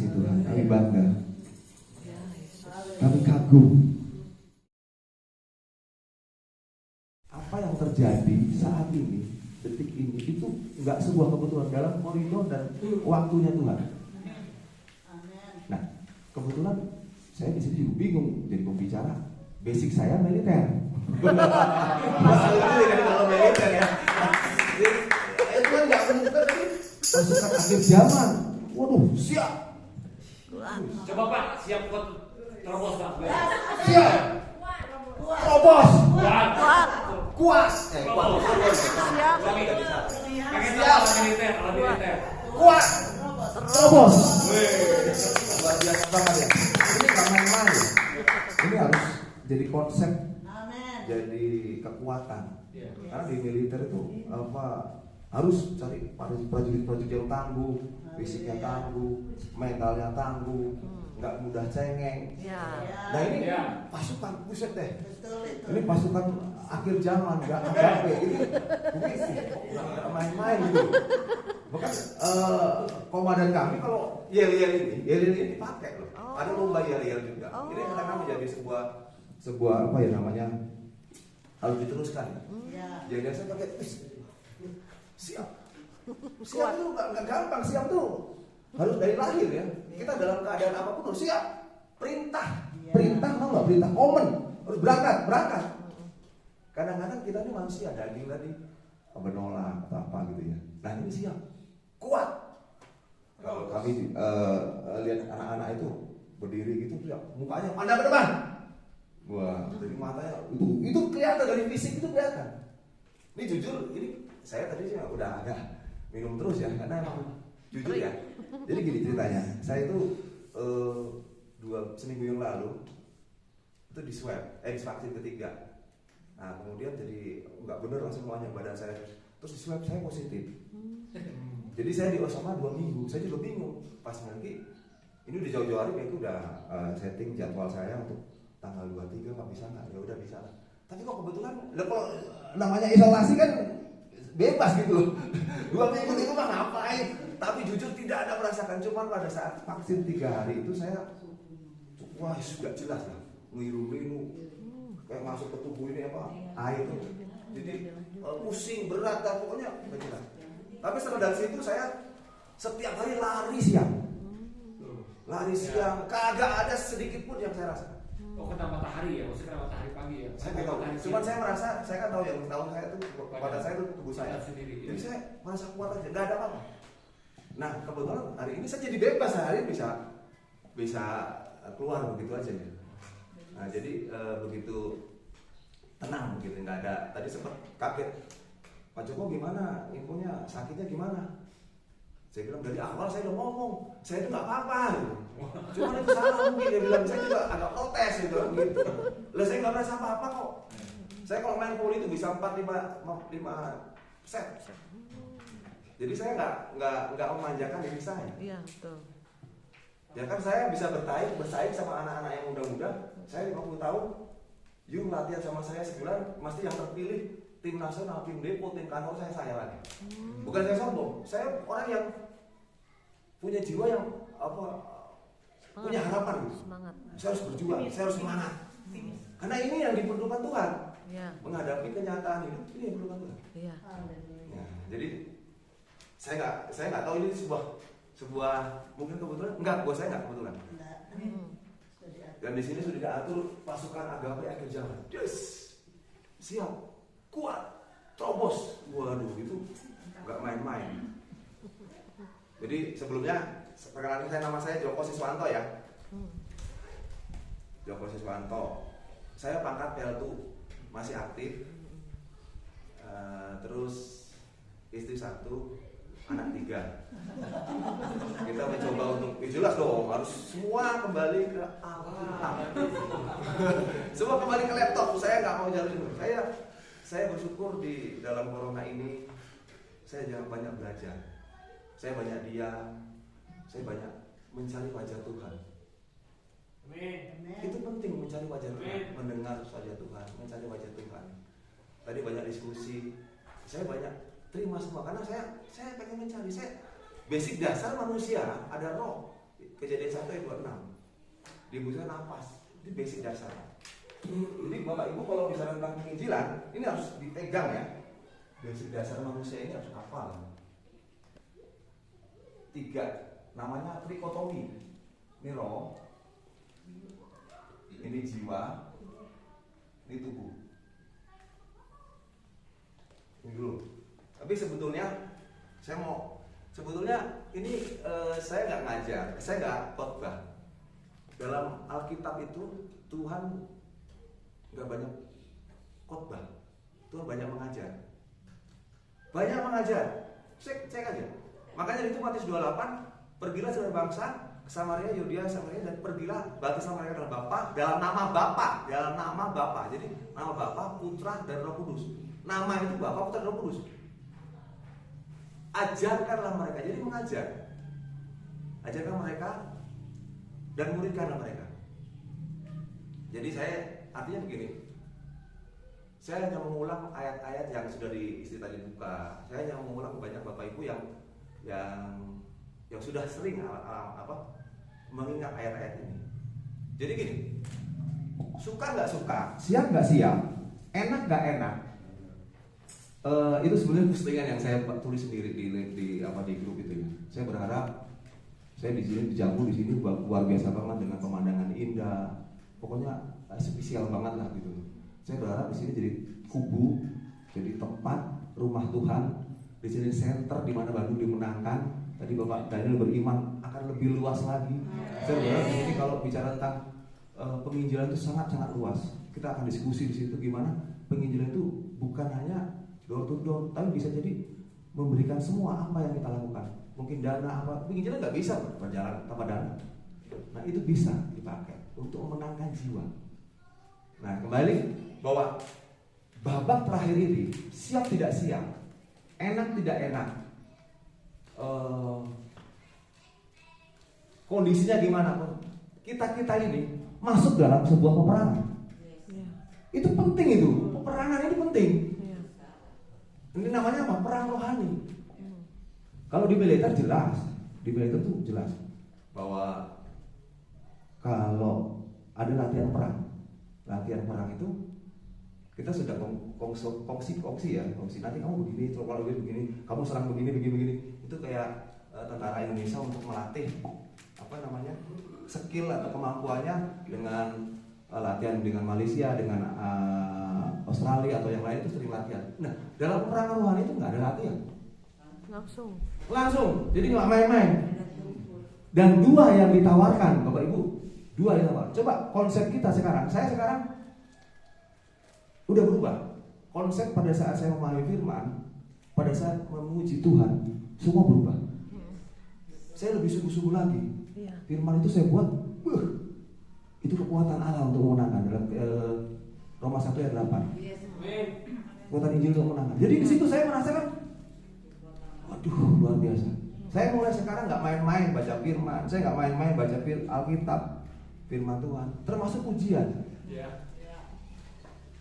kasih Tuhan, kami bangga, kami kagum. Apa yang terjadi saat ini, detik ini, itu nggak sebuah kebetulan, dalam koridor dan waktunya Tuhan. Nah, kebetulan saya di sini juga bingung jadi pembicara. Basic saya militer. Masalahnya kan kalau militer ya. Itu kan nggak benar tadi. Pasukan akhir zaman. Waduh, siap. Coba Pak, siap buat terobos Pak. Siap. Terobos. Kuat. Kuat. Siap. Siap. Militer. Kuat. Terobos. Luar biasa banget ya. Ini nggak main-main. Ini harus jadi konsep, jadi kekuatan. Karena di militer itu harus cari prajurit-prajurit yang tangguh, fisiknya tangguh, mentalnya tangguh, nggak mudah cengeng. Nah ini pasukan, buset deh. Ini pasukan akhir zaman, nggak apa-apa. Ini nggak main-main gitu. Bahkan komandan kami kalau yel-yel ini dipakai loh. Ada lomba yel-yel juga. Ini karena menjadi sebuah apa ya namanya, harus diteruskan. Jadi saya pakai siap tuh nggak gampang. Siap tuh harus dari lahir ya. Kita dalam keadaan apapun harus siap. Perintah tau nggak, perintah komen harus berangkat. Kadang-kadang kita ini manusia daging tadi menolak atau apa gitu ya. Nah ini siap, kuat. Kalau kami lihat anak-anak itu berdiri gitu, siap, mukanya pandang ke depan. Wah, dari matanya itu kelihatan, dari fisik itu kelihatan. Ini jujur, ini saya tadi sih udah agak minum terus ya, karena emang jujur ya. Jadi gini ceritanya, saya itu 2 seminggu yang lalu itu di swab, vaksin ketiga. Nah kemudian jadi nggak bener langsung semuanya badan saya, terus di swab saya positif. Jadi saya di Osama 2 minggu, saya juga bingung. Pas nanti ini udah jauh-jauh hari, kayak itu udah setting jadwal saya untuk tanggal 23 nggak bisa nggak, ya udah bisa lah. Tapi kok kebetulan, kalau namanya isolasi kan bebas gitu loh. 2 minggu itu mah ngapain? Tapi jujur tidak ada merasakan, cuman pada saat vaksin 3 hari itu saya, wah sudah jelas lah, ngilu-ngilu, kayak masuk ke tubuh ini apa air, jadi pusing berat dan pokoknya nggak jelas. Tapi setelah dari situ saya setiap hari lari siang, kagak ada sedikit pun yang saya rasakan. Oh, kena matahari ya, maksudnya kena matahari pagi ya. Saya nggak tahu. Cuman saya merasa, saya kan tahu yang tahun saya itu pada saya itu tubuh saya sendiri. Jadi saya merasa kuat aja, nggak ada apa-apa. Nah kebetulan hari ini saya jadi bebas, hari ini bisa keluar begitu aja ya. Nah jadi begitu tenang begitu, nggak ada. Tadi sempat kaget, Pak Joko gimana, infonya sakitnya gimana? Saya bilang dari awal saya udah ngomong, saya itu nggak apa-apa gitu. Cuman itu salah mungkin, dia bilang, saya juga agak protes gitu. Lah saya nggak merasa apa-apa kok. Saya kalau main volley itu bisa 4-5 set. Jadi saya nggak memanjakan diri saya. Iya betul. Ya kan saya bisa bersaing sama anak-anak yang muda-muda. Saya 50 tahun, you latihan sama saya sebulan, pasti yang terpilih tim nasional, tim depo, tim kantor saya lagi. Bukan saya sombong, saya orang yang punya jiwa yang punya harapan gitu. Semangat. Saya harus berjuang, saya harus semangat. Karena ini yang diperlukan Tuhan. Ya. Menghadapi kenyataan hidup ini yang diperlukan Tuhan. Iya. Ya, jadi saya nggak tahu ini sebuah mungkin kebetulan, enggak, buat saya nggak kebetulan. Dan di sini sudah diatur pasukan agape akhir zaman. Yes, siap, kuat, terobos. Waduh, itu nggak main-main. Jadi sebelumnya perkenalkan nama saya Joko Siswanto ya. Joko Siswanto. Saya pangkat PL2, masih aktif. Terus istri 1, anak 3. Kita mencoba untuk, jelas dong, harus semua kembali ke awal. Semua kembali ke laptop. Saya nggak mau jalan. Saya bersyukur di dalam corona ini saya jangan banyak belajar. Saya banyak diam. Saya banyak mencari wajah Tuhan. Itu penting, mencari wajah Tuhan, mendengar wajah Tuhan, mencari wajah Tuhan. Tadi banyak diskusi, saya banyak terima semua karena saya pengen mencari. Saya basic dasar manusia ada roh, Kejadian 1 ayat 26. Dibutuhkan nafas. Itu basic dasar. Jadi Bapak Ibu kalau bicara tentang penginjilan, ini harus dipegang ya. Basic dasar manusia ini harus hafal. 3, namanya trikotomi. Ini roh, ini jiwa, ini tubuh. Ini dulu. Tapi sebetulnya ini saya nggak ngajar, saya nggak khotbah. Dalam Alkitab itu Tuhan nggak banyak khotbah, Tuhan banyak mengajar. Banyak mengajar. Cek aja. Makanya itu Matius 28, pergilah seluruh bangsa ke Samaria, Yudea, Samaria, dan pergilah baptislah mereka dalam Bapa, dalam nama Bapa. Jadi nama Bapa, Putra, dan Roh Kudus. Nama itu Bapa, Putra, dan Roh Kudus. Ajarkanlah mereka, jadi mengajar. Ajarkan mereka dan muridkanlah mereka. Jadi artinya begini. Saya hanya mengulang ayat-ayat yang sudah tadi buka. Saya hanya mengulang banyak Bapak Ibu yang sudah sering mengingat ayat-ayat ini. Jadi gini, suka nggak suka, siap nggak siap, enak nggak enak, itu sebenarnya postingan yang saya tulis sendiri di grup itu. Saya berharap saya di sini dijamu di sini luar biasa banget dengan pemandangan indah, pokoknya spesial banget lah gitu. Saya berharap di sini jadi kubu, jadi tempat rumah Tuhan, di sini center di mana Bandung dimenangkan. Tadi Bapak Daniel beriman akan lebih luas lagi. Saya berharap di sini kalau bicara tentang penginjilan itu sangat luas. Kita akan diskusi di situ gimana penginjilan itu bukan hanya door to door, tapi bisa jadi memberikan semua apa yang kita lakukan. Mungkin dana apa, penginjilan nggak bisa berjalan tanpa dana. Nah itu bisa dipakai untuk memenangkan jiwa. Nah kembali bahwa babak terakhir ini siap tidak siap, enak tidak enak, kondisinya gimana pun, kita ini masuk dalam sebuah peperangan. Itu penting, itu peperangan ini penting. Ini namanya apa? Perang rohani. Kalau di militer jelas, tuh jelas bahwa kalau ada latihan perang itu kita sudah kongsi ya, nanti kamu begini, kalau begini, kamu serang begini. Itu kayak tentara Indonesia untuk melatih skill atau kemampuannya dengan latihan dengan Malaysia, dengan Australia atau yang lain itu sering latihan. Nah, dalam peperangan rohani itu nggak ada latihan. Langsung. Jadi nggak main-main. Dan 2 yang ditawarkan, Bapak Ibu, 2 yang ditawarkan. Coba konsep kita sekarang. Saya sekarang udah berubah. Konsep pada saat saya memahami firman, pada saat memuji Tuhan, semua berubah. Saya lebih sungguh-sungguh lagi. Firman itu saya buat, itu kekuatan Allah untuk memenangkan dalam Roma 1 ayat 8. Kekuatan Injil untuk memenangkan. Jadi di situ saya merasakan, waduh luar biasa. Saya mulai sekarang nggak main-main baca firman, saya nggak main-main baca Alkitab, firman Tuhan, termasuk ujian.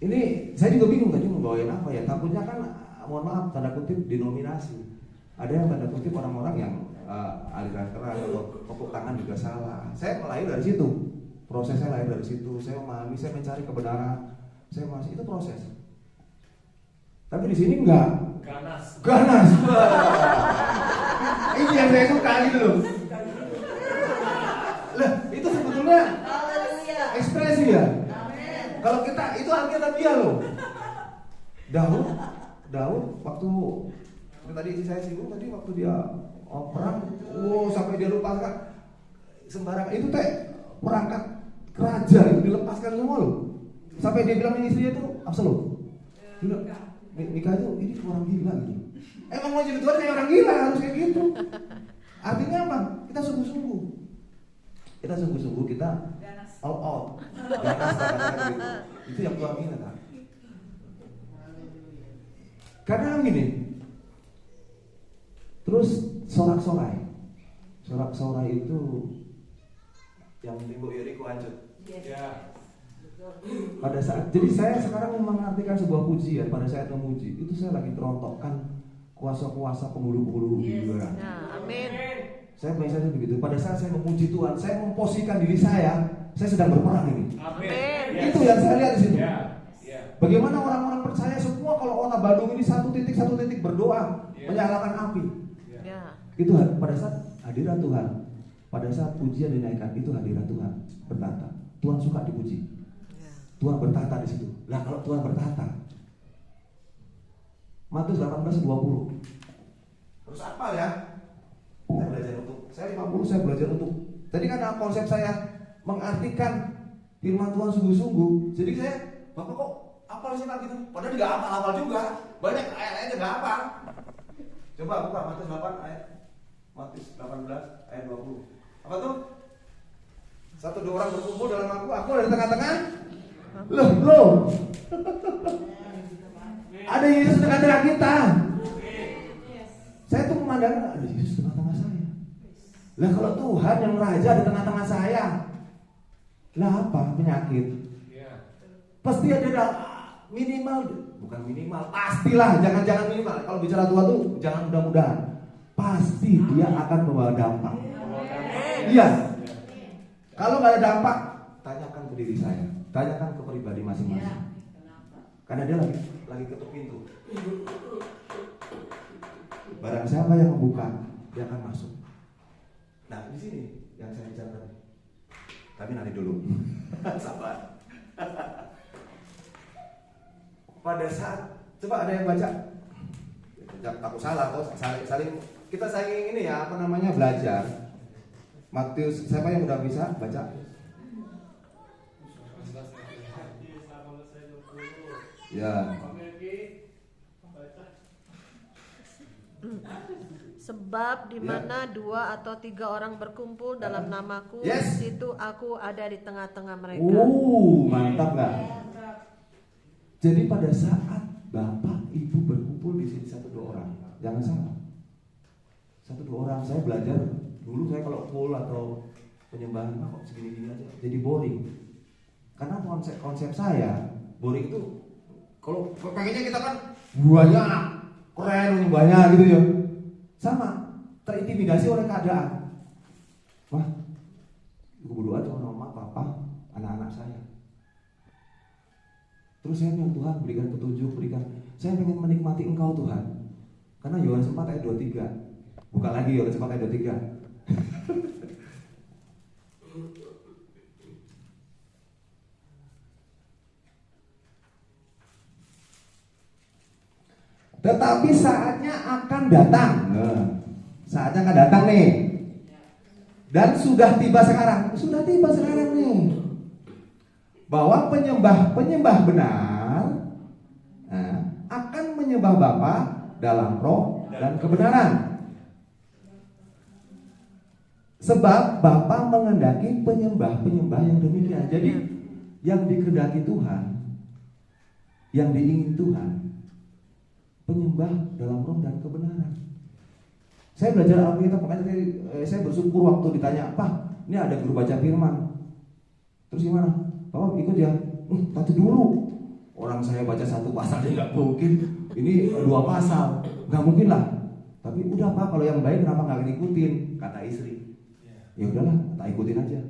Ini saya juga bingung tadi mau bawain apa ya. Takutnya kan, mohon maaf tanda kutip denominasi. Ada yang tanda kutip orang-orang yang aliran keras atau tepuk tangan juga salah. Saya lahir dari situ. Prosesnya lahir dari situ. Saya memahami, saya mencari kebenaran. Saya masih itu proses. Tapi di sini enggak. Ganas. Ini yang saya suka gitu loh. Lah, itu sebetulnya ekspresi ya. Kalau kita itu Alkitab dia loh. Daud waktu tadi saya singgung tadi waktu dia perang, sampai dia lepaskan sembarangan itu perangkat raja itu dilepaskan semua loh. Sampai dia bilang istrinya itu Absalom. Nikah itu ini orang gila gitu. Emang mau jadi tuan kayak orang gila harus kayak gitu. Artinya apa? Kita sungguh-sungguh. Kita all out. Gitu. Itu yang Tuhan minta kan. Karena gini. Terus sorak-sorai itu yang Ibu Yeriko lanjut. Pada saat, jadi saya sekarang mengartikan sebuah pujian pada saat memuji itu saya lagi terontokkan kuasa-kuasa pemburu-pemburu di luar. Amin. Saya biasanya begitu. Pada saat saya memuji Tuhan, saya memposisikan diri saya sedang berperang ini. Amin. Itu yang saya lihat di situ. Yeah. Bagaimana orang-orang percaya semua kalau Kota Bandung ini satu titik berdoa, menyalakan api. Itu pada saat hadirat Tuhan, pada saat pujian dinaikkan, itu hadirat Tuhan bertata. Tuhan suka dipuji. Tuhan bertata di situ. Lah kalau Tuhan bertata, Matius 18:20. Terus apa ya? Saya belajar untuk, saya 50 saya belajar untuk. Tadi kan konsep saya mengartikan firman Tuhan sungguh-sungguh. Jadi saya, Bapak kok hafal sih Pak gitu? Padahal nggak hafal juga. Banyak ayat-ayatnya nggak hafal. Coba buka Matius 8 ayat Matius 18 ayat 20. Apa tuh? 1-2 orang berkumpul dalam aku ada di tengah-tengah. Loh. Ada Yesus di tengah-tengah kita. Saya tuh memandang ada Yesus di tengah-tengah saya. Lah kalau Tuhan yang raja di tengah-tengah saya, lah apa penyakit? Pasti ada minimal, bukan minimal, pastilah, jangan minimal. Kalau bicara Tuhan tuh jangan mudah-mudahan. Pasti dia akan membawa dampak. Iya. Kalau nggak ada dampak, tanyakan ke diri saya, tanyakan ke pribadi masing-masing. Karena dia lagi ketuk pintu. Barang siapa yang membuka, dia akan masuk. Nah, di sini yang saya bicara tadi. Tapi nanti dulu. Sabar. Pada saat, coba ada yang baca. Aku salah kok, saling kita saling ini ya, belajar. Matius, siapa yang udah bisa baca? Ya. Sebab di mana 2 atau 3 orang berkumpul dalam namaku, Yes. di situ aku ada di tengah-tengah mereka. Mantap nggak? Jadi pada saat Bapak Ibu berkumpul di sini 1-2 orang, jangan salah. 1-2 orang, saya belajar dulu saya kalau full atau penyembahan kok segini-gini aja, jadi boring. Karena konsep saya boring itu kalau pengennya kita kan banyak, keren banyak gitu ya. Sama, terintimidasi oleh keadaan. Wah, gue berdoa cuma sama papa, anak-anak saya. Terus saya bilang, Tuhan berikan petunjuk, saya pengen menikmati Engkau Tuhan. Karena Yohanes 4 ayat 23. Buka lagi Yohanes 4 ayat 23. Tetapi saatnya akan datang. Saatnya akan datang nih. Dan sudah tiba sekarang nih. Bahwa penyembah benar akan menyembah Bapa dalam roh dan kebenaran. Sebab Bapa mengendaki penyembah yang demikian. Jadi yang dikehendaki Tuhan, yang diingin Tuhan, penyembah dalam roh dan kebenaran. Saya belajar Alkitab, makanya saya bersyukur waktu ditanya, Pak, ini ada guru baca firman. Terus gimana? Bapak ikut ya? Nanti dulu. Orang saya baca 1 pasal dia nggak mungkin. Ini 2 pasal, nggak mungkin lah. Tapi udah Pak, kalau yang baik kenapa nggak ngikutin? Kata istri. Ya udahlah, tak ikutin aja.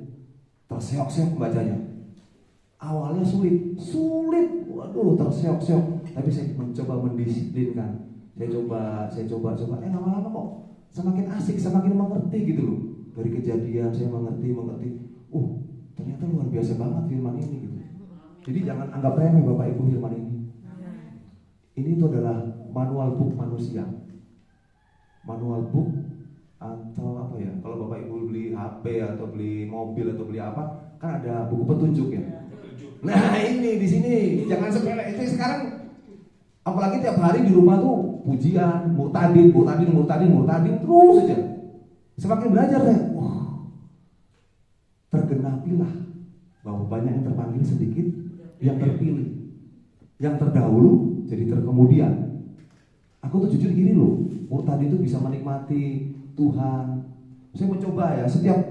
Terseok-seok bacanya. Awalnya sulit, waduh terseok-seok. Tapi saya mencoba mendisiplinkan. Saya coba. Lama-lama kok semakin asik, semakin mengerti gitu loh. Dari kejadian saya mengerti. Ternyata luar biasa banget firman ini gitu. Jadi jangan anggap remeh Bapak Ibu firman ini. Ini itu adalah manual book manusia. Manual book atau apa ya? Kalau Bapak Ibu beli HP atau beli mobil atau beli apa, kan ada buku petunjuk ya. Nah ini di sini jangan sepele. Itu sekarang apalagi tiap hari di rumah tuh pujian, murtadin terus saja. Semakin belajar deh, tergenapilah bahwa banyak yang terpanggil, sedikit yang terpilih. Yang terdahulu jadi terkemudian. Aku tuh jujur gini loh, murtadin itu bisa menikmati Tuhan. Saya mencoba ya setiap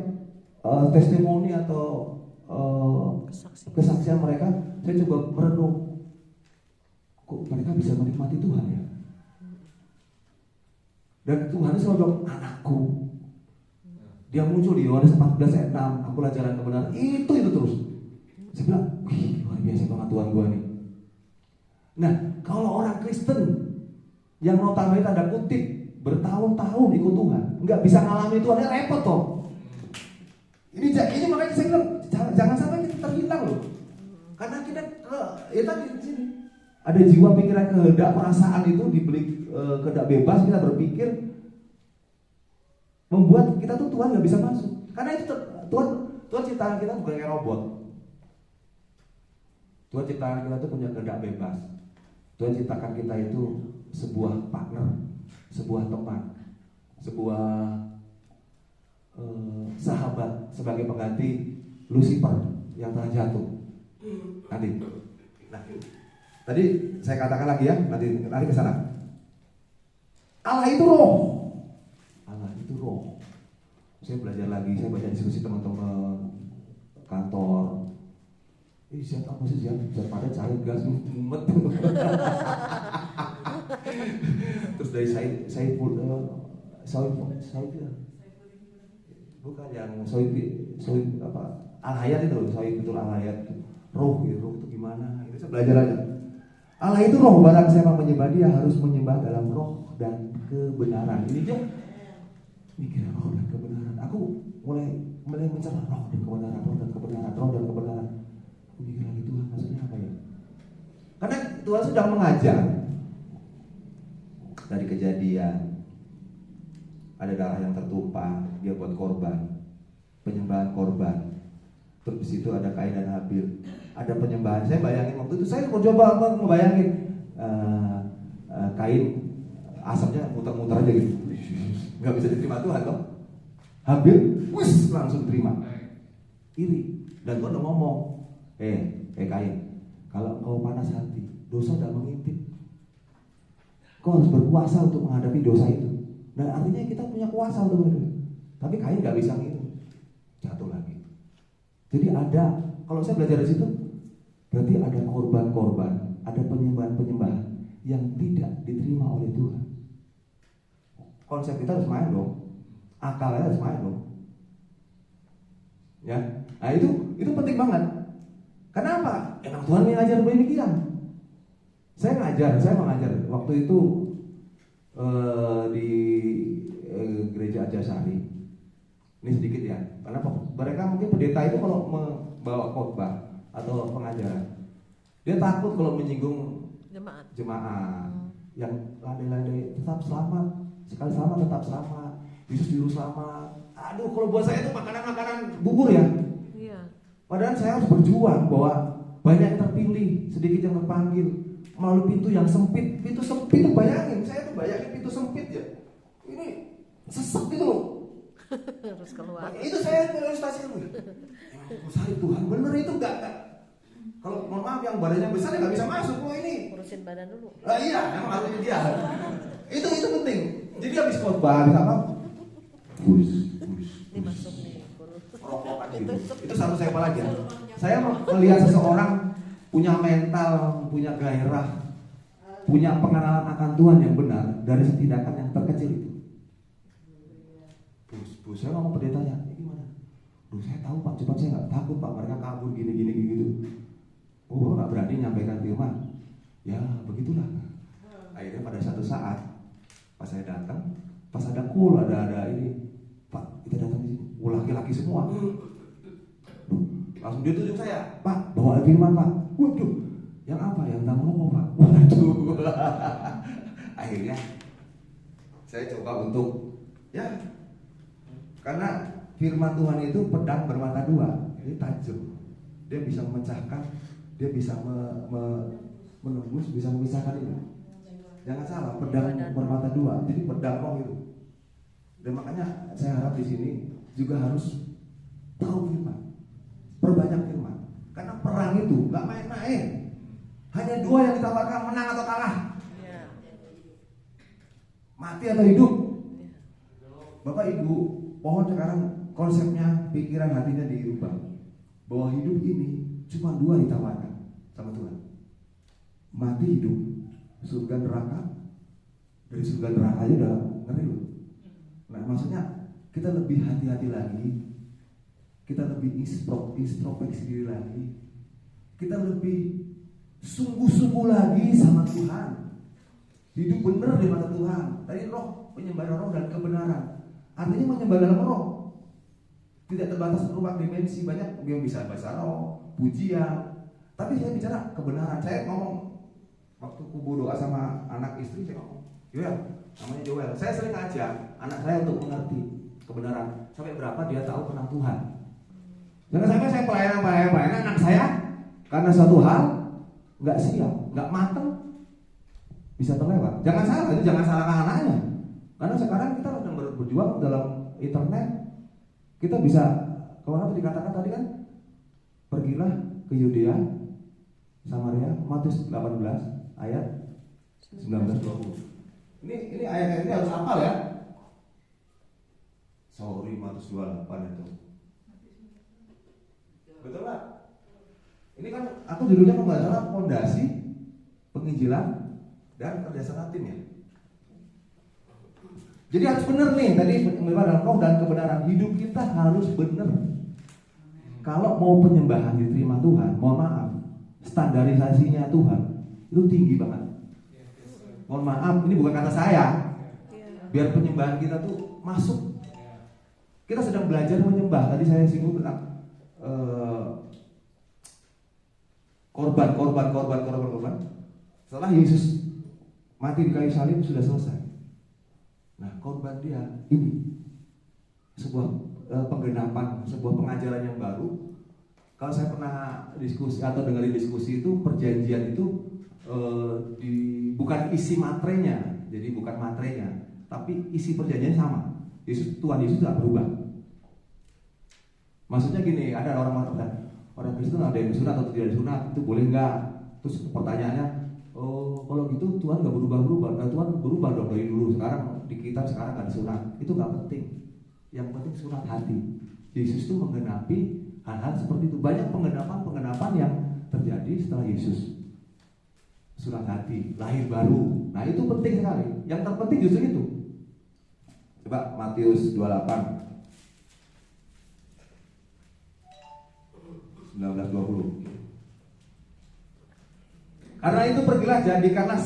testimoni atau kesaksian mereka, saya coba merenung. Kok mereka bisa menikmati Tuhan ya? Dan Tuhan selalu bilang, anakku, Dia muncul di Yohanes 14 ayat 6, akulah jalan kebenaran. Itu terus. Saya bilang, wih, luar biasa banget Tuhan gua nih. Nah, kalau orang Kristen yang notabene tanda kutip bertahun-tahun ikut Tuhan, nggak bisa ngalami Tuhan, ya repot toh. Ini makanya saya bilang jangan sampai kita terhilang loh. Karena kita ya tadi di sini ada jiwa pikiran kehendak perasaan itu dibeli kehendak bebas, kita berpikir membuat kita tuh Tuhan nggak bisa masuk. Karena itu Tuhan ciptaan kita bukan kayak robot. Tuhan ciptaan kita tuh punya kehendak bebas. Tuhan ciptakan kita itu sebuah partner, sebuah teman, sebuah sahabat sebagai pengganti Lucifer yang telah jatuh. Tadi saya katakan lagi ya, nanti ke sana. Allah itu roh. Allah itu roh. Saya belajar lagi, saya baca diskusi teman-teman kantor. Zat apa sih zat pada cair gas mumet. Terus dari saya bukan yang soy apa al-hayat itu loh, soy betul al-hayat roh gitu, roh itu gimana? Itu saya belajar aja. Allah itu roh, barang siapa menyembah dia harus menyembah dalam roh dan kebenaran. Ini dia mikir roh dan kebenaran. Aku mulai mencerna roh dan kebenaran, roh dan kebenaran, roh dan kebenaran. Aku mikir lagi Tuhan maksudnya apa ya? Karena Tuhan sedang mengajar dari Kejadian. Ada darah yang tertumpah, dia buat korban, penyembahan korban. Terus di situ ada Kain dan Habil, ada penyembahan. Saya bayangin waktu itu, saya mau coba ngebayangin Kain asapnya muter-muter aja gitu, nggak bisa diterima Tuhan loh. Habil, wis langsung terima. Iri, dan Tuhan udah ngomong, Kain, kalau kau panas hati, dosa udah mengintip. Kau harus berkuasa untuk menghadapi dosa itu. Dan artinya kita punya kuasa untuk itu. Tapi Kain nggak bisa gitu, jatuh lagi. Jadi ada, kalau saya belajar di situ, berarti ada korban-korban, ada penyembahan-penyembahan yang tidak diterima oleh Tuhan. Konsep kita harus main dong, akalnya harus main dong. Ya, nah itu penting banget. Kenapa? Emang Tuhan mengajar demikian. Saya mengajar waktu itu di gereja Ajasari. Ini sedikit ya, karena mereka mungkin pendeta itu kalau membawa khotbah atau pengajaran, dia takut kalau menyinggung jemaat yang landai-landai tetap selamat, sekali selamat tetap selamat, Yesus juru selamat. Aduh, kalau buat saya itu makanan-makanan bubur ya. Iya. Padahal saya harus berjuang bahwa banyak yang terpilih, sedikit yang terpanggil melalui pintu yang sempit. Pintu sempit itu bayangin, saya tuh bayangin pintu sempit ya. Ini sesek gitu loh. Harus keluar. Itu saya ilustrasi dulu. Saya Tuhan bener itu enggak. Kalau mohon maaf yang badannya besar ya nggak bisa masuk. Oh ini. Urusin badan dulu. Iya, memang harus dia. Itu penting. Jadi habis khotbah, habis apa? Push. Ini masuk nih. Rokokan gitu. Itu satu saya apa lagi ya? Saya melihat seseorang punya mental, punya gairah, punya pengenalan akan Tuhan yang benar dari tindakan yang terkecil itu. Bu, saya ngomong pendetanya, ini gimana? Saya tahu Pak, cepat saya nggak takut Pak, mereka kabur gini gitu. Oh, nggak berani nyampaikan firman. Ya, begitulah. Akhirnya pada satu saat, pas saya datang, pas ada ada ini, Pak, kita datang di sini, laki-laki semua. Langsung dia tunjuk saya, Pak, bawa firman Pak. Waduh, yang apa? Yang tentang rokok Pak. Waduh. Akhirnya saya coba untuk ya, karena firman Tuhan itu pedang bermata dua, ini tajam. Dia bisa memecahkan, dia bisa menembus, bisa memisahkan itu. Jangan salah, pedang bermata dua. Jadi pedang roh itu. Dan makanya saya harap di sini juga harus tahu firman, perbanyak firman. Karena perang itu nggak main-main. Hanya dua yang ditawarkan, menang atau kalah, mati atau hidup. Bapak Ibu, pohon sekarang konsepnya, pikiran hatinya dirubah, bahwa hidup ini cuma dua ditawarkan sama Tuhan, mati hidup, surga neraka. Dari surga neraka aja udah ngeri loh. Nah maksudnya kita lebih hati-hati lagi, kita lebih introspeksi diri lagi, kita lebih sungguh-sungguh lagi sama Tuhan, hidup benar di mata Tuhan. Tadi roh, menyembah roh dan kebenaran, artinya menyembah dalam roh, tidak terbatas ruang dimensi. Banyak yang bisa bahasa roh, pujian, tapi saya bicara kebenaran. Saya ngomong waktu kubu doa sama anak istri, saya ngomong, Joel, namanya Joel, saya sering ajak anak saya untuk mengerti kebenaran. Sampai berapa dia tahu tentang Tuhan. Jangan sampai saya pelayanan anak saya karena suatu hal nggak siap, nggak matang, bisa terlewat. Jangan salahkan anaknya. Karena sekarang kita sedang berjuang dalam internet. Kita bisa, kalau nanti dikatakan tadi kan, pergilah ke Yudea, Samaria, Matius 18 ayat 19-20. Ini ayat ini harus hafal ya. Sorry, Matius 28 itu. Betul nggak? Ini kan aku judulnya pembahasan fondasi penginjilan dan kerjasama tim ya. Jadi harus benar nih, tadi menyembah dalam roh dan kebenaran. Hidup kita harus benar. Kalau mau penyembahan diterima Tuhan, mohon maaf, standarisasinya Tuhan itu tinggi banget. Mohon maaf, ini bukan kata saya. Biar penyembahan kita tuh masuk. Kita sedang belajar menyembah. Tadi saya singgung tentang korban. Setelah Yesus mati di kayu salib sudah selesai. Nah, korban dia ini sebuah penggenapan, sebuah pengajaran yang baru. Kalau saya pernah diskusi atau dengerin diskusi itu, perjanjian itu bukan isi materainya, jadi bukan materainya, tapi isi perjanjian sama. Tuhan Yesus tidak berubah. Maksudnya gini, ada orang Kristen ada yang disunat atau tidak disunat, itu boleh nggak? Terus pertanyaannya, oh kalau gitu Tuhan nggak berubah-berubah. Nah, Tuhan berubah dong dari dulu. Sekarang di kitab sekarang nggak disunat, itu nggak penting. Yang penting sunat hati. Yesus itu menggenapi hal-hal seperti itu. Banyak penggenapan yang terjadi setelah Yesus sunat hati, lahir baru. Nah itu penting sekali. Yang terpenting justru itu. Coba Matius 28 19-20. Karena itu pergilah, jadikanlah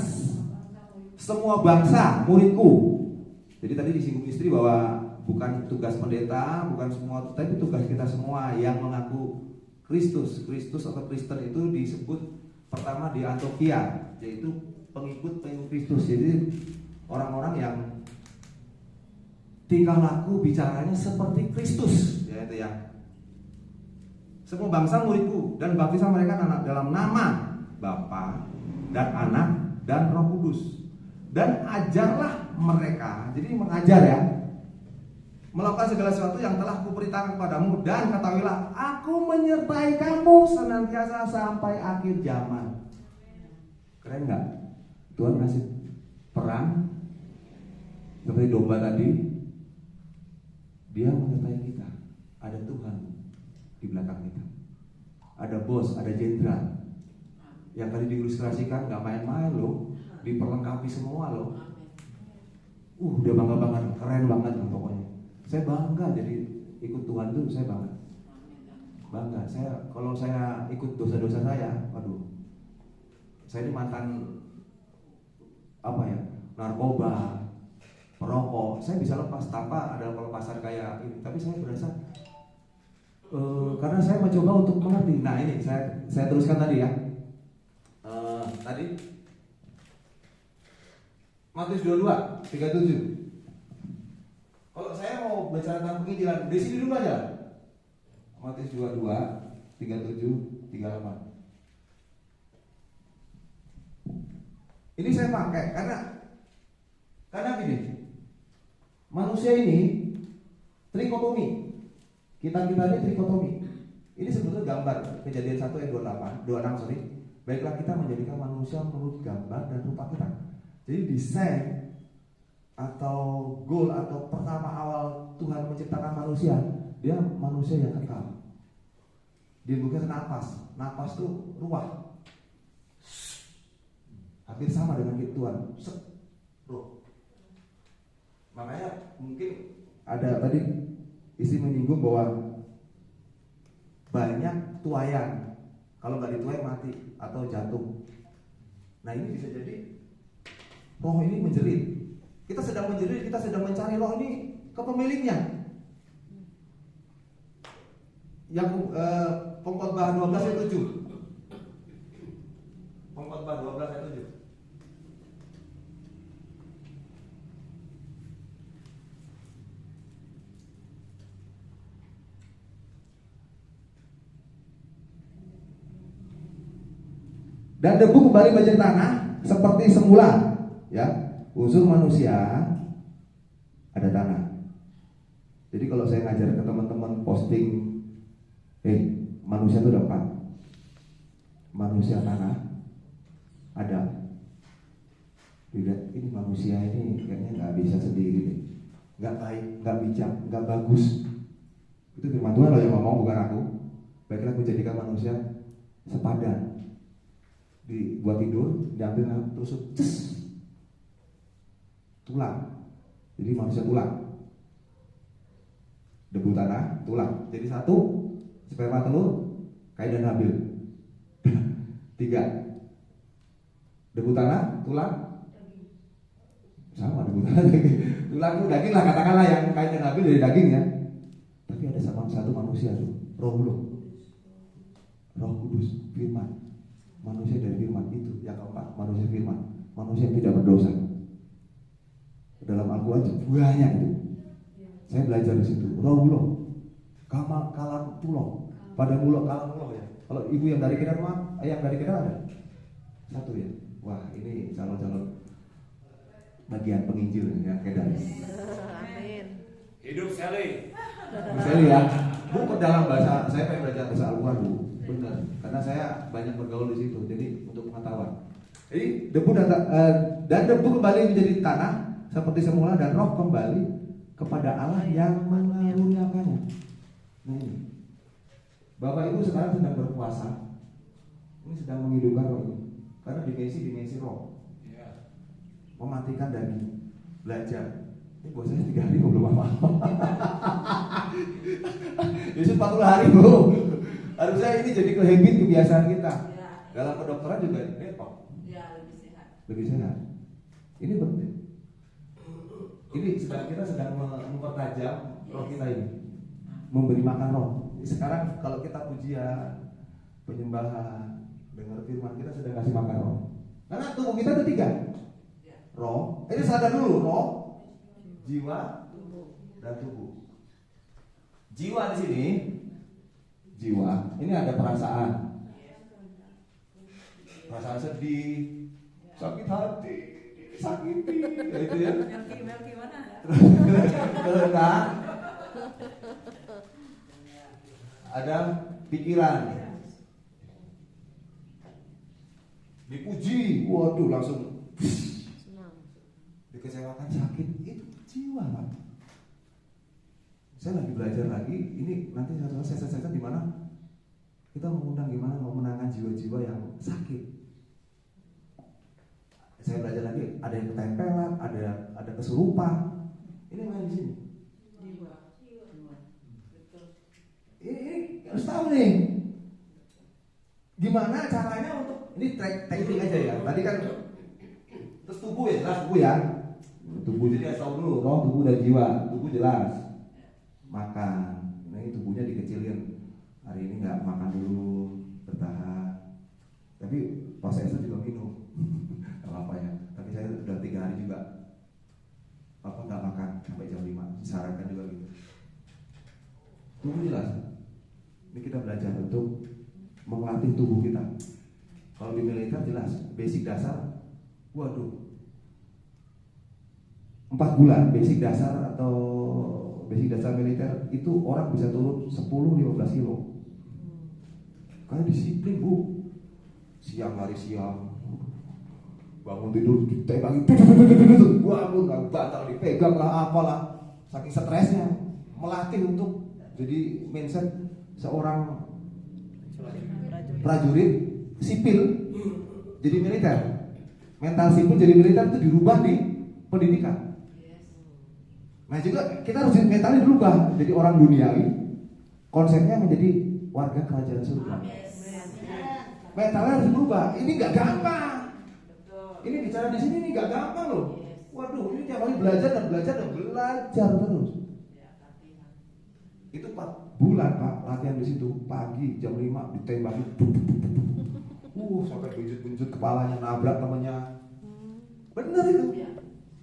semua bangsa muridku. Jadi tadi disinggung istri bahwa bukan tugas pendeta, bukan semua, tapi tugas kita semua yang mengaku Kristus atau Kristen itu disebut pertama di Antioquia, yaitu pengikut Kristus. Jadi orang-orang yang tingkah laku bicaranya seperti Kristus, ya itu ya. Semua bangsa muridku dan baptislah mereka dalam nama Bapa dan Anak dan Roh Kudus, dan ajarlah mereka. Jadi mengajar ya, melakukan segala sesuatu yang telah kuperintahkan kepadamu, dan ketahuilah aku menyertai kamu senantiasa sampai akhir zaman. Keren nggak? Tuhan ngasih peran seperti domba tadi. Dia menyertai kita. Ada Tuhan di belakang kita. Ada bos, ada jenderal yang tadi diilustrasikan, nggak main-main loh, diperlengkapi semua loh. Udah bangga banget, keren banget kan pokoknya. Saya bangga jadi ikut Tuhan itu, saya bangga. Kalau saya ikut dosa-dosa saya, waduh, saya ini mantan narkoba, perokok. Saya bisa lepas tanpa ada pelepasan kayak ini, tapi saya berasa karena saya mencoba untuk mengerti. Nah ini saya teruskan tadi ya. Tadi Matius 22:37. Kalau saya mau bicara tentang penginjilan, di sini dulu aja. Matius 22:37-38. Ini saya pakai karena gini, manusia ini trikotomi. Kita ini trikotomi. Ini sebetulnya gambar Kejadian 1 ayat 26 sorry. Baiklah kita menjadikan manusia menurut gambar dan rupa kita. Jadi desain atau goal atau pertama awal Tuhan menciptakan manusia, dia manusia yang kekal. Dia bukan nafas tuh ruah. Hampir sama dengan Tuhan. Makanya mungkin ada tadi isi menyinggung bahwa banyak tuayan, kalau nggak dituai mati atau jatuh. Nah ini bisa jadi roh ini menjerit. Kita sedang menjerit, kita sedang mencari roh ini ke pemiliknya. Yang Pengkhotbah 12 ayat 7. Pengkhotbah 12 ayat 7. Dan debu kembali menjadi tanah seperti semula, ya. Unsur manusia ada tanah. Jadi kalau saya ngajar ke teman-teman posting, manusia itu ada 4. Manusia tanah ada. Dilihat ini manusia ini kayaknya nggak bisa sendiri nih, nggak baik, nggak bijak, nggak bagus. Itu firman Tuhan loh yang ngomong, bukan aku. Baiklah aku jadikan manusia sepadan. Dibuat tidur, diambil tusuk, tulang. Jadi manusia tulang. Debu tanah, tulang. Jadi 1, sperma telur, Kain dan Habil. 3, debu tanah, tulang. Sama debu tanah, tulang itu daging lah, katakanlah yang Kain dan Habil dari daging ya. Tapi ada sama satu manusia tuh, Roh Kudus, firman. Manusia dari firman itu. Yang keempat, manusia firman. Manusia yang tidak berdosa. Dalam Al-Quran banyak itu. Saya belajar di situ. Rohuloh, kalam tuloh, pada mulo kalam muloh ya. Kalau ibu yang dari Kedah mah, yang dari Kedah ada 1 ya. Wah ini calon-calon bagian penginjil yang Kedah. Amin. Hidup Sally. Sally ya. Bu ke dalam bahasa, saya pengen belajar bahasa Al-Quran bu. Benar, karena saya banyak bergaul di situ, jadi untuk pengetahuan. Jadi debu dan debu kembali menjadi tanah seperti semula dan roh kembali kepada Allah yang mengaruniakannya. Nah ini, Bapak Ibu sekarang sedang berpuasa, ini sedang menghidupkan roh ini, karena dimensi roh, mematikan daging, belajar. Ini puasanya 3 hari belum apa-apa. Yesus 40 hari bu. Harusnya ini jadi habit kebiasaan kita. Dalam kedokteran juga detox. Lebih sehat. Ini penting. Ini kita sedang mempertajam roh kita ini, memberi makan roh. Sekarang kalau kita pujian, penyembahan, dengar firman, kita sedang kasih makan roh. Karena tubuh kita ada 3. Roh. Ini sadar dulu, roh, jiwa, dan tubuh. Jiwa di sini. Jiwa, ini ada perasaan sedih, sakit hati, sakiti, itu ya. Melki mana? Kehendak, ada pikiran, dipuji, waduh langsung dikecewakan, sakit, itu jiwa Pak. Saya lagi belajar lagi, ini nanti satu sesi di mana kita mengundang gimana memenangkan jiwa-jiwa yang sakit. Saya belajar lagi, ada yang ketempelan, ada kesurupan. Ini main di sini. Ini harus tahu nih, gimana caranya untuk ini teknik aja ya. Tadi kan terus tubuh ya, jelas tubuh ya. Tubuh jadi harus tahu dulu, roh, tubuh dan jiwa. Tubuh jelas. Makan, nah ini tubuhnya dikecilin. Hari ini nggak makan dulu, bertahan. Tapi pas saya juga minum, nggak apa ya. Tapi saya udah 3 hari juga nggak makan sampai jam 5. Disarankan juga gitu. Tubuh jelas. Ini kita belajar untuk melatih tubuh kita. Kalau di militer jelas, basic dasar. Waduh, 4 bulan basic dasar atau basic dasar militer itu orang bisa turun 10-15 kilo. Karena disiplin bu. Siang hari siang, bangun tidur ditembaki, bangun nggak batal dipegang lah apalah. Saking stresnya melatih untuk jadi mindset seorang prajurit sipil jadi militer. Mental sipil jadi militer itu dirubah di pendidikan. Nah juga kita harus mentalnya berubah. Jadi orang duniawi, konsepnya menjadi warga kerajaan surga. Mentalnya harus berubah. Ini nggak gampang. Ini bicara di sini ini nggak gampang loh. Waduh, ini tiap hari belajar terus. Itu 4 bulan Pak latihan di situ, pagi jam 5 ditembaki, sampai buncut kepalanya, nabrak temennya. Bener itu.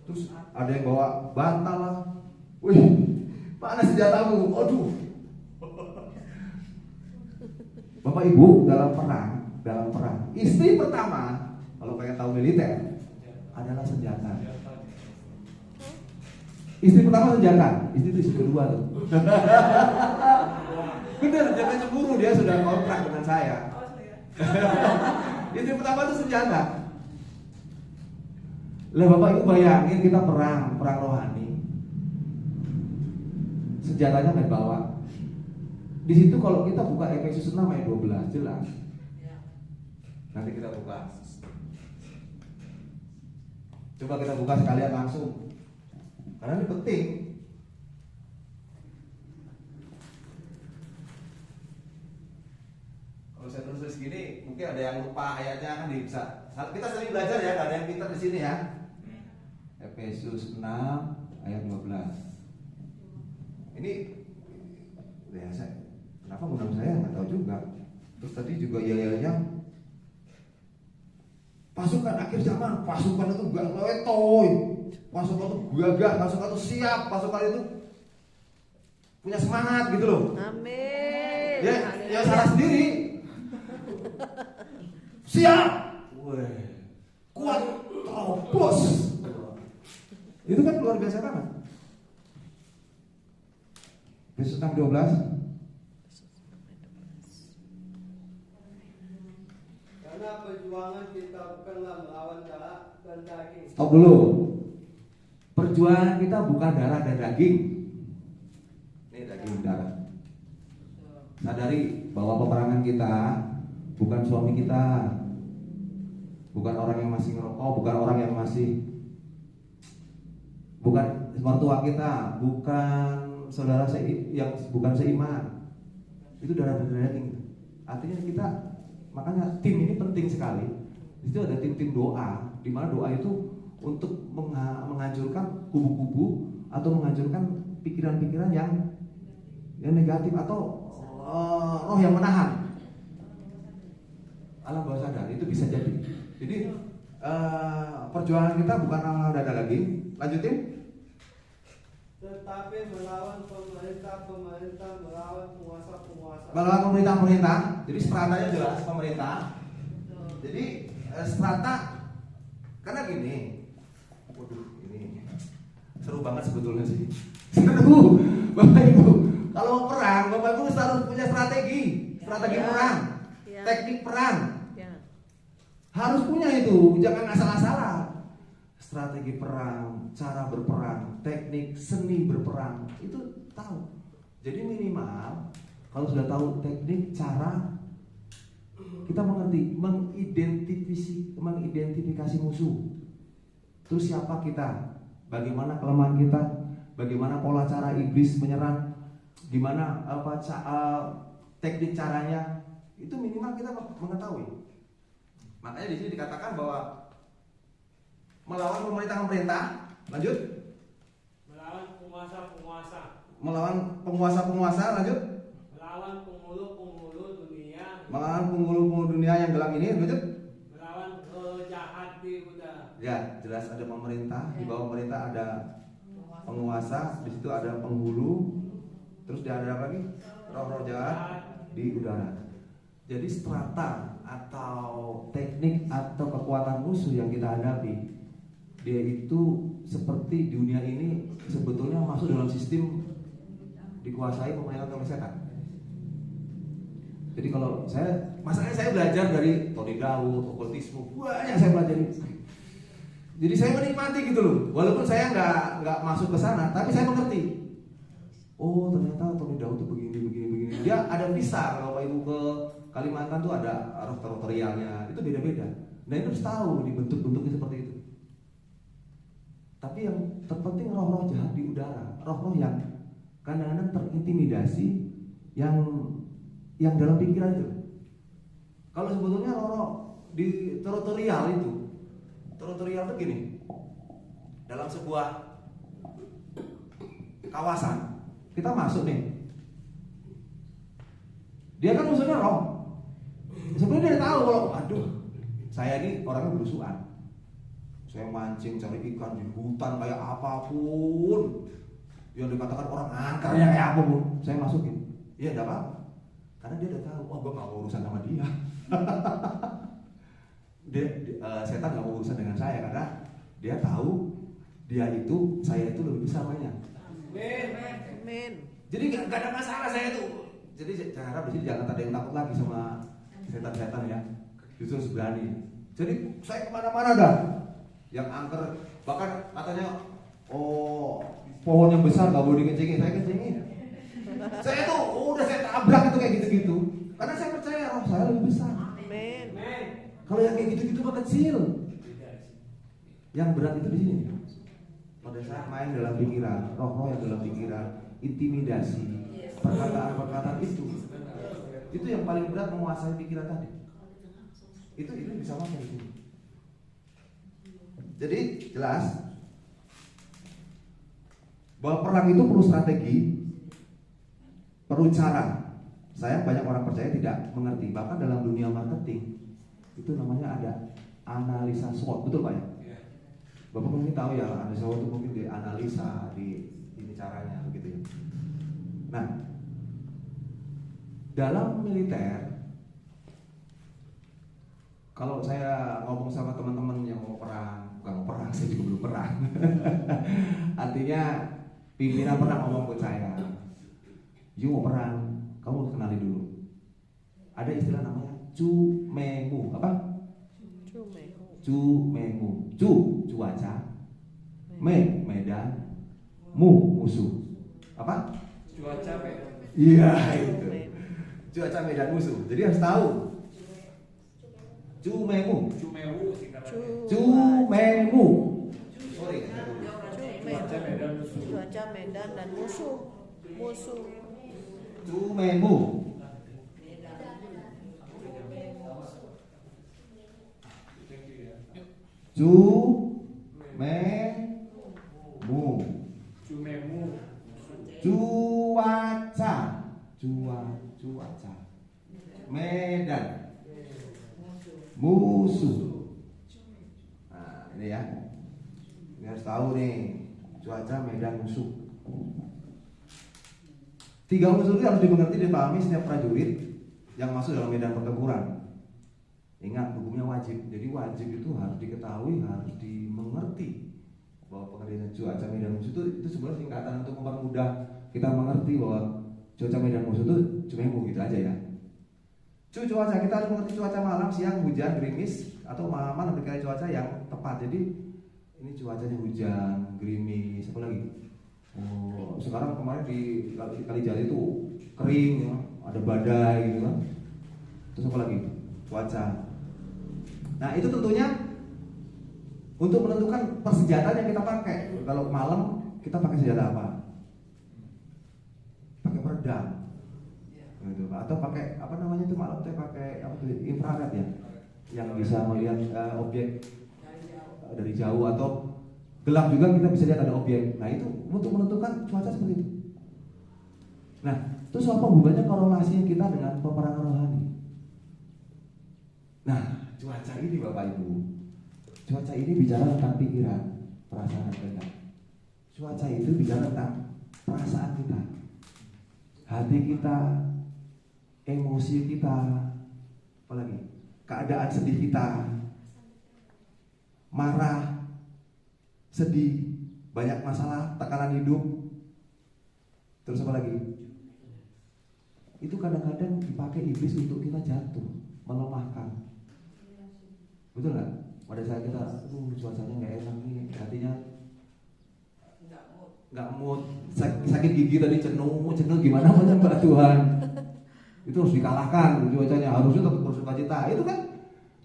Terus ada yang bawa bantal lah. Wih, mana senjatamu? Aduh. Bapak Ibu dalam perang, istri pertama kalau pengen tahu militer adalah senjata. Istri pertama senjata, istri kedua tuh. Bener, jangan cemburu, dia sudah kontrak dengan saya. Istri pertama itu senjata. Lah Bapak Ibu bayangin kita perang rohani. Senjatanya nggak bawa. Di situ kalau kita buka Efesus 6 ayat 12 jelas. Nanti kita buka. Coba kita buka sekalian langsung. Karena ini penting. Kalau saya tulis gini, mungkin ada yang lupa ayatnya kan bisa. Kita sering belajar ya, gak ada yang pintar di sini ya. Efesus 6 ayat 12. Ini ya kenapa undang saya nggak tahu juga. Terus tadi juga ya pasukan akhir zaman, pasukan itu gak letoy, pasukan itu gagah, pasukan itu siap, pasukan itu punya semangat gitu loh. Amin. Ya salah sendiri. Siap. Kuat, terobos. Itu kan luar biasa banget. Efesus 6:12. Karena perjuangan kita bukanlah melawan darah dan daging. Stop dulu. Perjuangan kita bukan darah dan daging. Ini daging darah. Sadari bahwa peperangan kita bukan suami kita, bukan orang yang masih ngerokok, bukan orang yang bukan mertua kita, bukan saudara yang bukan seiman. Itu darah dan daging. Artinya kita, makanya tim ini penting sekali. Di situ ada tim doa, di mana doa itu untuk menghancurkan kubu-kubu atau menghancurkan pikiran-pikiran yang negatif atau roh yang menahan. Alam bawah sadar itu bisa jadi. Jadi perjuangan kita bukan alam dada lagi. Lanjutin. Tetapi melawan pemerintah, melawan penguasa. Melawan pemerintah. Jadi stratanya jelas pemerintah. Jadi strata karena gini. Waduh, ini seru banget sebetulnya sih. Seru, Bapak Ibu. Kalau mau perang, Bapak Ibu harus punya strategi perang, teknik perang. Harus punya itu, jangan asal-asalan. Strategi perang, cara berperang, teknik seni berperang, itu tahu. Jadi minimal kalau sudah tahu teknik, cara, kita mengerti, mengidentifikasi musuh. Terus siapa kita, bagaimana kelemahan kita, bagaimana pola cara iblis menyerang, gimana teknik caranya, itu minimal kita mengetahui. Makanya di sini dikatakan bahwa melawan pemerintah. Lanjut. Melawan penguasa-penguasa. Melawan penguasa-penguasa. Lanjut. Melawan penghulu-penghulu dunia. Melawan penghulu-penghulu dunia yang gelap ini. Lanjut. Melawan roh jahat di udara. Ya, jelas ada pemerintah. Di bawah pemerintah ada penguasa. Di situ ada penghulu. Terus dia ada apa lagi? Roh-roh jahat di udara. Jadi strata atau teknik atau kekuatan musuh yang kita hadapi, dia itu seperti dunia ini sebetulnya masuk dalam sistem dikuasai pemerintahan oleh setan. Jadi kalau masalahnya saya belajar dari Tony Daud, okultisme, banyak saya pelajari. Jadi saya menikmati gitu loh, walaupun saya nggak masuk ke sana, tapi saya mengerti. Oh ternyata Tony Daud itu begini. Dia ada visa kalau Bapak Ibu ke Kalimantan tuh ada roh teritorialnya, itu beda-beda. Nah itu harus tahu di bentuk-bentuknya seperti itu. Tapi yang terpenting roh-roh jahat di udara, roh-roh yang kadang-kadang terintimidasi, yang dalam pikiran itu. Kalau sebetulnya roh-roh di teritorial itu gini, dalam sebuah kawasan kita masuk nih, dia kan musuhnya roh. Sebenarnya dia tahu kalau, aduh, saya ini orangnya berusukan. Saya mancing cari ikan di hutan kayak apapun yang dikatakan orang angkernya kayak apapun, saya masukin. Iya, enggak apa-apa. Karena dia udah tahu, wah gue gak mau urusan sama dia. Setan gak mau urusan dengan saya karena dia tahu saya itu lebih besar banyak. Amin. Jadi gak ada masalah saya tuh. Jadi saya harap di sini jangan ada yang takut lagi sama setan-setan ya. Justru harus berani. Jadi saya kemana-mana dah. Yang angker, bahkan katanya, oh pohon yang besar gak boleh dikencingin, saya kencingin. Saya tuh udah saya tabrak itu kayak gitu-gitu. Karena saya percaya roh saya lebih besar. Amin. Kalau yang kayak gitu-gitu mah kecil. Yang berat itu di sini. Pada saat main dalam pikiran, roh-roh yang dalam pikiran, intimidasi, perkataan-perkataan itu yang paling berat menguasai pikiran tadi. Itu bisa masuk di sini. Jadi jelas bahwa perang itu perlu strategi, perlu cara. Saya banyak orang percaya tidak mengerti. Bahkan dalam dunia marketing itu namanya ada analisa SWOT, betul Pak ya? Bapak mungkin tahu ya, analisa SWOT itu mungkin dianalisa ini caranya begitu ya. Nah, dalam militer, kalau saya ngomong sama teman-teman yang mau perang, bukan mau perang, saya juga belum perang. Artinya pimpinan pernah ngomong ke saya, "You mau perang, kamu kenali dulu. Ada istilah namanya cumemu." Apa? Cumemu. Cuaca, medan, musuh. Apa? Cuaca medan. Iya itu. Cuaca medan musuh. Jadi harus tahu. Cumemu. Sorry. Cuaca medan dan musuh. Cumemu. Cuaca medan musuh. Nah ini ya, ini harus tahu nih, cuaca medan musuh. 3 unsur itu harus dimengerti dan dipahami setiap prajurit yang masuk dalam medan pertempuran. Ingat, hukumnya wajib. Jadi wajib itu harus diketahui, harus dimengerti bahwa pengertian cuaca medan musuh itu sebenarnya singkatan untuk mempermudah kita mengerti bahwa cuaca medan musuh itu cuma gitu aja ya. Cuaca, kita harus mengerti cuaca malam, siang, hujan, gerimis, atau mana berkali cuaca yang tepat. Jadi ini cuacanya hujan, gerimis, apa lagi? Oh, sekarang kemarin di Kalijati itu kering ya, ada badai gitu kan. Terus apa lagi? Cuaca. Nah itu tentunya untuk menentukan persenjataan yang kita pakai. Kalau malam kita pakai senjata apa? Pakai peredam, gitu, atau pakai apa namanya itu malam teh pakai apa tuh, infrared ya, yang bisa melihat objek dari jauh, atau gelap juga kita bisa lihat ada objek. Nah itu untuk menentukan cuaca seperti itu. Nah terus apa hubungannya korelasi kita dengan peperangan rohani? Nah cuaca ini Bapak Ibu, cuaca ini bicara tentang pikiran, perasaan kita. Cuaca itu bicara tentang perasaan kita, hati kita, emosi kita, apalagi keadaan sedih kita, marah, sedih, banyak masalah, tekanan hidup, terus apa lagi? Itu kadang-kadang dipakai iblis untuk kita jatuh, melemahkan. Betul nggak? Pada saat kita, cuacanya nggak enak nih, hatinya nggak mood, sakit gigi tadi, cenuh gimana menyembah Tuhan. Itu harus dikalahkan cuacanya, harusnya tetap bersukacita. Itu kan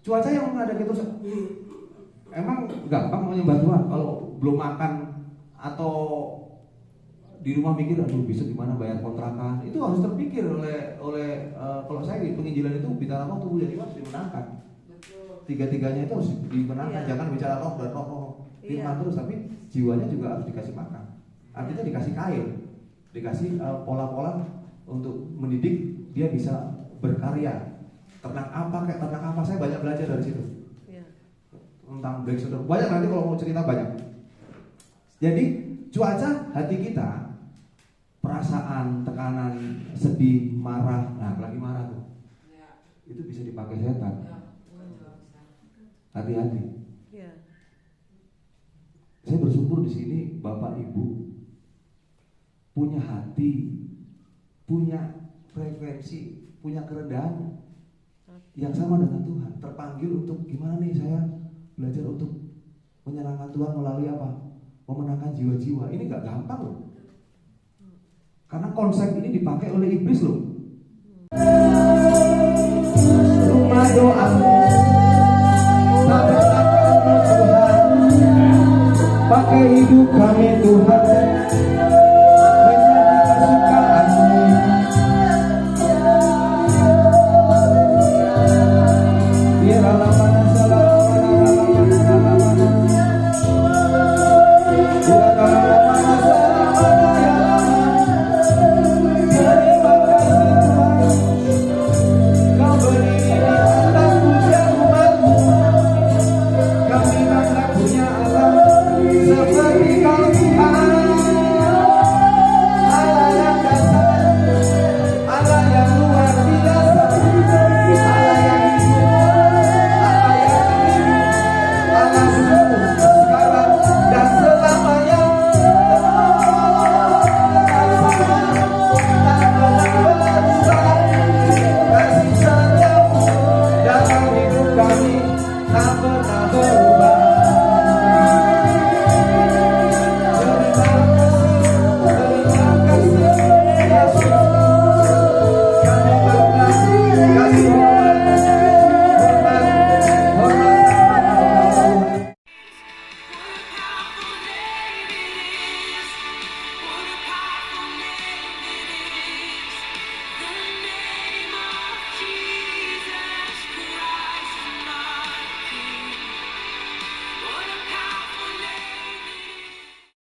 cuaca yang ada gitu. Emang gampang menyembah Tuhan kalau belum makan atau di rumah mikir, aduh besok gimana bayar kontrakan? Itu harus terpikir oleh kalau saya di penginjilan itu bicara roh, tubuh dan jiwa harus dimenangkan. Tiga-tiganya itu harus dimenangkan. Iya. Jangan bicara roh dan roh firman Iya. terus, tapi jiwanya juga harus dikasih makan. Artinya dikasih kail, dikasih pola-pola untuk mendidik dia bisa berkarya. Ternak apa kayak ternak apa, saya banyak belajar dari situ. Iya. Tentang black shadow banyak, nanti kalau mau cerita banyak. Jadi cuaca hati kita, perasaan, tekanan, sedih, marah, nah lagi marah tuh, itu bisa dipakai setan. Hati-hati. Iya. Saya bersyukur di sini Bapak Ibu punya hati, punya frekuensi, punya kerendahan yang sama dengan Tuhan. Terpanggil untuk gimana nih saya belajar untuk menyenangkan Tuhan melalui apa? Memenangkan jiwa-jiwa. Ini gak gampang loh. Karena konsep ini dipakai oleh iblis loh. Rumah doa Tuhan, pakai hidup kami Tuhan.